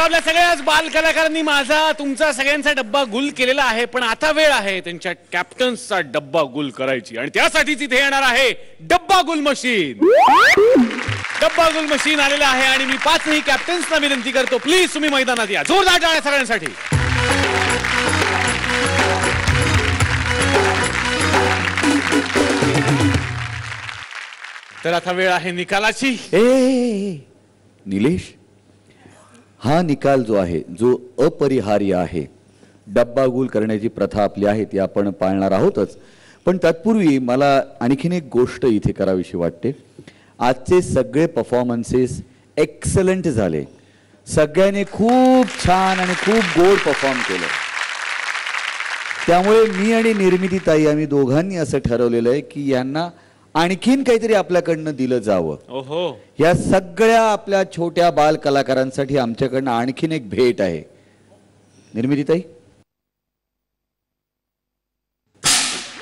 आपल्या सगळ्याच बाल कलाकारांनी माझा तुमचा सगळ्यांचा डब्बा गुल केलेला आहे, पण आता वेळ आहे त्यांच्या कॅप्टन्सचा डब्बा गुल करायची आणि त्यासाठीच इथे येणार आहे डब्बा गुल मशीन. डब्बा गुल मशीन आलेला आहे आणि मी पाचही कॅप्टन्सना विनंती करतो, प्लीज तुम्ही मैदानात या. जोरदार टाळ्या सगळ्यांसाठी. तर आता वेळ आहे निकालाची. निलेश, हा निकाल जो आहे जो अपरिहार्य आहे, डब्बा गुल करण्याची प्रथा आपली आहे ती आपण पाळणार आहोतच, पण तत्पूर्वी मला आणखीन एक गोष्ट इथे करावीशी वाटते. आजचे सगळे परफॉर्मन्सेस एक्सलंट झाले, सगळ्यांनी खूप छान आणि खूप गोड परफॉर्म केलं. त्यामुळे मी आणि निर्मिती ताई आम्ही दोघांनी असं ठरवलेलं आहे की यांना आणखीन काहीतरी आपल्याकडनं दिलं जावं. ओहो, या सगळ्या आपल्या छोट्या बाल कलाकारांसाठी आमच्याकडनं आणखीन एक भेट आहे. निर्मिती ताई,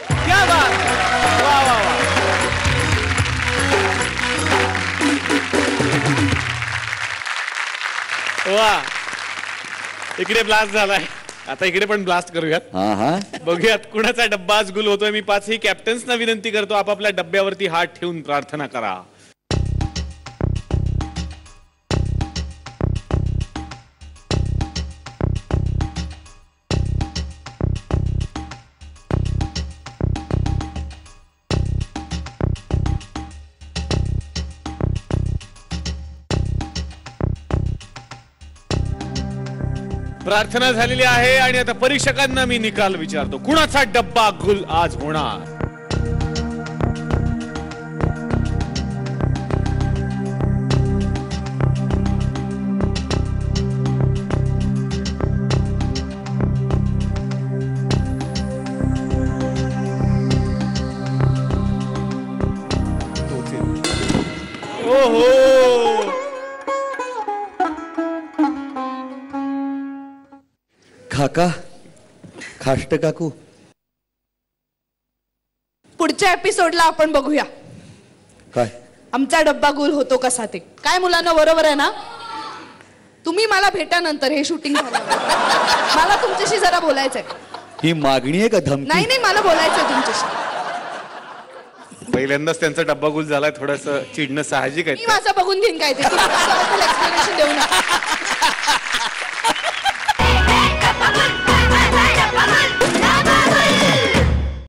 क्या बात. वा वा वा. वा, इकडे ब्लास्ट झालाय, आता इकडे पण ब्लास्ट करूयात. हा हा, बघूयात कुणाचा डब्बा आज गुल होतोय. मी पाचही कॅप्टन्सना विनंती करतो, आपापल्या डब्यावरती हात ठेवून प्रार्थना करा. प्रार्थना झालेली आहे आणि आता परीक्षकांना मी निकाल विचारतो, कुणाचा डब्बा गुल आज होणार. ओहो, काका, खाष्ट काकू, पुढच्या एपिसोडला आपण बघूया काय आमचा डब्बा गुल होतो कसा ते. काय मुलांना, बरोबर आहे ना? तुम्ही मला भेटानंतर हे शूटिंग झाल्यावर मला तुमच्याशी जरा बोलायचंय. ही मागणी आहे का धमकी? नाही नाही, मला बोलायचंय तुमच्याशी. पहिल्यांदाच त्यांचा डब्बा गुल झालाय, थोडंसं चिडणं साहजिक मी आहे. माझं बघून घेईन काय ते. एक्सप्लेनेशन देऊ नका.